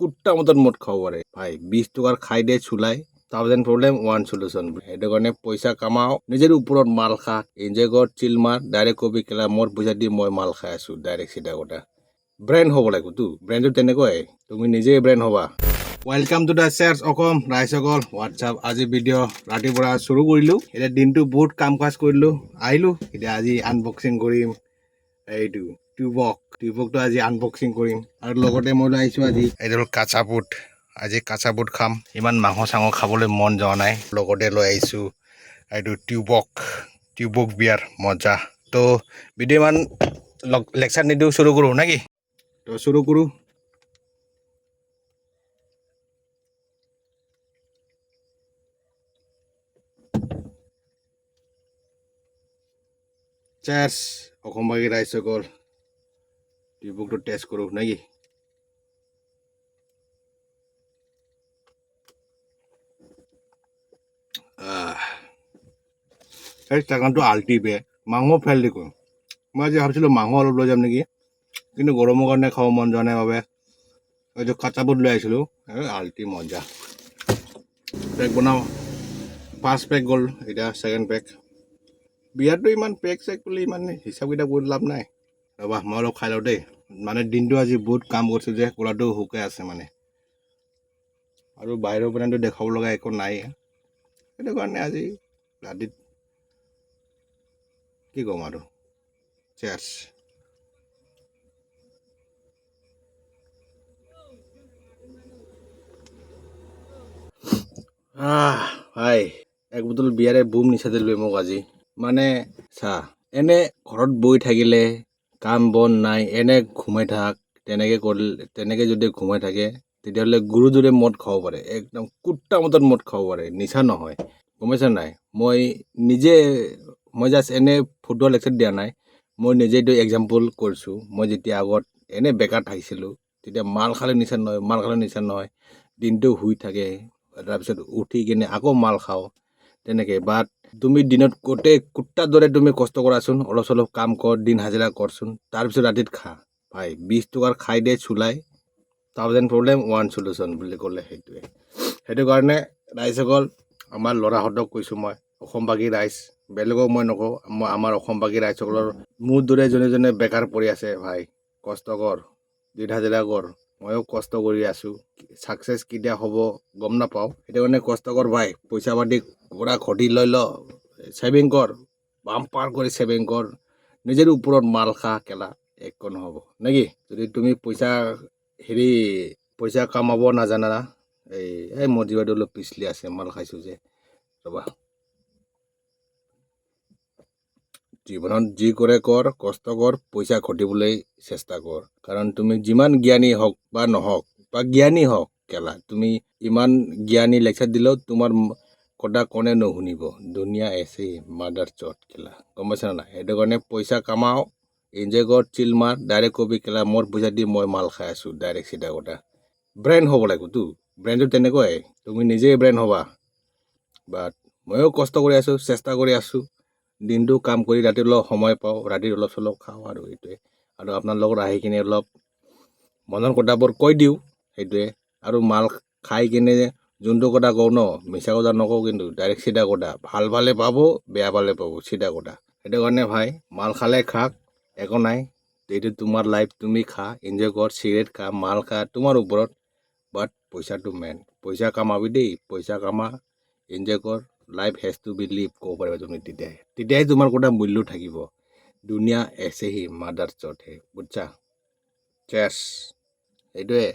কুট্টা মতন মদ খাব পাৰে ভাই 20 টকাৰ খাই দে চুলাই 1000 প্ৰব্লেম 1 সলিউশন সেইটো কাৰণে পইচা কামাও নিজৰ ওপৰত মাল খা এনজয় কৰ চিল মাৰ ডাইৰেক্ট কবি কেলা মোৰ পইচা দি মই মাল খাই আছো ডাইৰেক্ট সিধা কথা ব্ৰেণ্ড হ'ব লাগিব তো ব্ৰেণ্ডটো তেনেকৈ তুমি নিজে ব্ৰেণ্ড হ'বা ওয়েলকাম টু দা চেয়াৰ্স অকম ৰাইজসকল হোৱাটছআপ আজি ভিডিঅ' ৰাতিপুৱা শুৰু কৰিলোঁ এতিয়া দিনটো বহুত কাম কাজ কৰিলোঁ আহিলোঁ এতিয়া আজি আনবক্সিং কৰিম এইটো টিউবকটো আজি আনবক্সিং কৰিম আৰু লগতে মই লৈ আহিছোঁ আজি এইটো কাঁচা বুট আজি কাঁচা বুট খাম ইমান মাংস চাংস খাবলৈ মন যোৱা নাই লগতে লৈ আহিছোঁ এইটো টিউবক বিয়াৰ মজা তো ভিডিঅ' ইমান লেকচাৰ নিদিওঁ শুৰু কৰোঁ নেকি তো শুৰু কৰোঁ চেয়াৰ্ছ অসমবাসী ৰাইজসকল টিউবকটো টেষ্ট কৰোঁ নেকি এই চাগানটো আল্টি বে মাংস ফেল দেখোন মই আজি ভাবিছিলোঁ মাংস অলপ লৈ যাম নেকি কিন্তু গৰমৰ কাৰণে খাব মন যোৱা নাই বাবে এইটো কাঁচা বুট লৈ আহিছিলোঁ আল্টি মজা পেক বনাওঁ 5 পেক গ'ল এতিয়া ছেকেণ্ড পেক বিয়াৰটো ইমান পেক চেক বুলি ইমান হিচাপ কিতাপ কৰি লাভ নাই ৰ'বা মই অলপ খাই লওঁ দেই মানে দিনটো আজি বহুত কাম কৰিছোঁ যে কোলাটো শুকাই আছে মানে আৰু বাহিৰৰ পৰাটো দেখাব লগা একো নাই সেইটো কাৰণে আজি ৰাতিত কি ক'ম আৰু চেয়াৰ্ছ ভাই এক বোতল বিয়াৰে বুম নিচা দিলোঁ মোক আজি মানে চা এনে ঘৰত বহি থাকিলে কাম বন নাই এনে ঘুমাই থাক তেনেকে যদি ঘুমাই থাকে তেতিয়াহ'লে গুৰুজোৰে মদ খাব পাৰে একদম কুট্টা মতন মদ খাব পাৰে নিচা নহয় গম পাইছা নাই মই জাষ্ট এনে ফুটবল লেকচাৰ দিয়া নাই মই নিজে এইটো এক্সাম্পল কৰিছোঁ মই যেতিয়া আগত এনে বেকাৰ থাকিছিলোঁ তেতিয়া মাল খালে নিচা নহয় দিনটো শুই থাকে তাৰপিছত উঠি কিনে আকৌ মাল খাওঁ তেনেকৈ বাট তুমি দিনত গোটেই কুট্টাৰ দৰে তুমি কষ্ট কৰাচোন অলপ চলপ কাম কৰ দিন হাজিৰা কৰচোন তাৰপিছত ৰাতিত খা ভাই 20 টকাৰ খাই দে চুলাই 1000 প্ৰব্লেম 1 সলিউশন বুলি ক'লে সেইটো কাৰণে ৰাইজসকল আমাৰ ল'ৰাহঁতক কৈছোঁ মই অসমবাসী ৰাইজ বেলেগক মই নকওঁ মই আমাৰ অসমবাসী ৰাইজসকলৰ মোৰ দৰে যোনে বেকাৰ পৰি আছে ভাই কষ্ট কৰ দিন হাজিৰা কৰ ময়ো কষ্ট কৰি আছোঁ ছাকচেছ কেতিয়া হ'ব গম নাপাওঁ সেইটো কাৰণে কষ্ট কৰ ভাই পইচা পাতি পুৰা ঘটি লৈ ল ছেভিং কৰ বাম্পাৰ কৰি ছেভিং কৰ নিজৰ ওপৰত মাল খা কেলা একো নহ'ব নেকি যদি তুমি পইচা কামাব নাজানা এই মজিবাটো অলপ পিছলি আছে মাল খাইছোঁ যে ৰ'বা জীৱনত যি কৰে কৰ কষ্ট কৰ পইচা ঘটিবলৈ চেষ্টা কৰ কাৰণ তুমি যিমান জ্ঞানী হওক বা নহওক বা জ্ঞানী হওক কেলা তুমি ইমান জ্ঞানী লেকচাৰ দিলেও তোমাৰ কথা কোনে নুশুনিব দুনিয়া এছে মাদাৰ চট কেলা গম পাইছা নাই সেইটো কাৰণে পইচা কামাও এনজয় কৰ চিল মাৰ ডাইৰেক্ট কবি কেলা মোৰ পইচা দি মই মাল খাই আছোঁ ডাইৰেক্ট সিধা কথা ব্ৰেণ্ড হ'ব লাগিব তো ব্ৰেণ্ডটো তেনেকুৱাই তুমি নিজে ব্ৰেণ্ড হ'বা বাট ময়ো কষ্ট কৰি আছোঁ চেষ্টা কৰি আছোঁ দিনটো কাম কৰি ৰাতি অলপ সময় পাওঁ ৰাতি অলপ চলপ খাওঁ আৰু এইটোৱে আৰু আপোনাৰ লগত আহি কিনে অলপ মনৰ কথাবোৰ কৈ দিওঁ সেইটোৱে আৰু মাল খাই কিনে যোনটো কথা কওঁ ন মিছা কথা নকওঁ কিন্তু ডাইৰেক্ট চিধা কথা ভাল ভালে পাব বেয়া পালে পাব চিধা কথা সেইটো কাৰণে ভাই মাল খালে খাক একো নাই এইটো তোমাৰ লাইফ তুমি খা এনজয় কৰ চিগাৰেট খা মাল খা তোমাৰ ওপৰত বাট পইচাটো মেইন পইচা কামাবি দেই পইচা কামা এনজয় কৰ life has to be live ক'ব পাৰিবা তুমি তেতিয়াই তোমাৰ কথা মূল্য থাকিব দুনিয়া এছেহি মাদাৰ চট হে বুজছা চেছ সেইটোৱে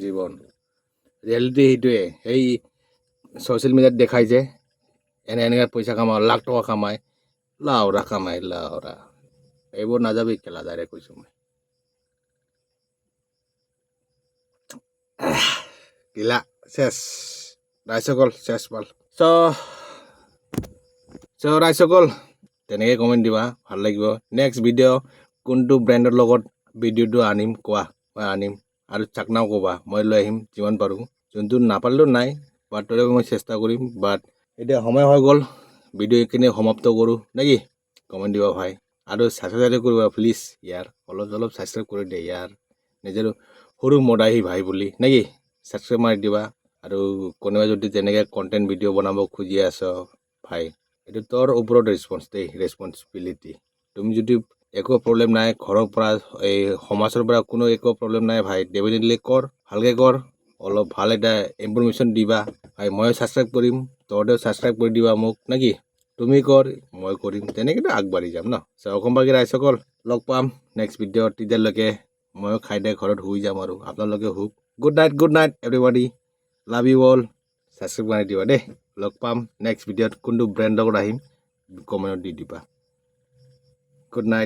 জীৱন ৰিয়েলিটি সেইটোৱে সেই ছ'চিয়েল মিডিয়াত দেখাই যে এনেকৈ পইচা কামাও লাখ টকা কামাই লাউৰা এইবোৰ নাযাবি কেলা ডাইৰেক্ট কৈছোঁ মই গিলা চেছ ৰাইজসকল চেছ পাল চ' ৰাইজসকল তেনেকৈ কমেণ্ট দিবা ভাল লাগিব নেক্সট ভিডিঅ' কোনটো ব্ৰেণ্ডৰ লগত ভিডিঅ'টো আনিম কোৱা মই আনিম আৰু চাকনাও ক'বা মই লৈ আহিম যিমান পাৰোঁ যোনটো নাপালেও নাই বাট তথাপিও মই চেষ্টা কৰিম বাট এতিয়া সময় হৈ গ'ল ভিডিঅ' এইখিনি সমাপ্ত কৰোঁ নেকি কমেণ্ট দিবা ভাই আৰু ছাবস্ক্ৰাইব কৰিবা প্লিজ ইয়াৰ অলপ ছাবস্ক্ৰাইব কৰি দিয়ে ইয়াৰ নিজৰ সৰু মদাহী ভাই বুলি নেকি ছাবস্ক্ৰাইব মাৰি দিবা আৰু কোনোবাই যদি তেনেকৈ কণ্টেণ্ট ভিডিঅ' বনাব খুজি আছ ভাই এইটো তোৰ ওপৰত ৰেছপনচিবিলিটি তুমি যদি একো প্ৰব্লেম নাই ঘৰৰ পৰা এই সমাজৰ পৰা কোনো একো প্ৰব্লেম নাই ভাই ডেফিনেটলি কৰ ভালকৈ কৰ অলপ ভাল এটা ইনফৰমেশ্যন দিবা ভাই ময়ো ছাবস্ক্ৰাইব কৰিম তহঁতেও ছাবস্ক্ৰাইব কৰি দিবা মোক নেকি তুমি কৰ মই কৰিম তেনেকৈতো আগবাঢ়ি যাম ন অসমবাসী ৰাইজসকল লগ পাম নেক্সট ভিডিঅ'ত তেতিয়ালৈকে ময়ো খাই দে ঘৰত শুই যাম আৰু আপোনালোকে শুক good night everybody love you all subscribe কৰি দিবা দেই লগ পাম নেক্সট ভিডিঅ'ত কোনটো ব্ৰেণ্ডৰ লগত আহিম কমেণ্টত দি দিবা গুড নাইট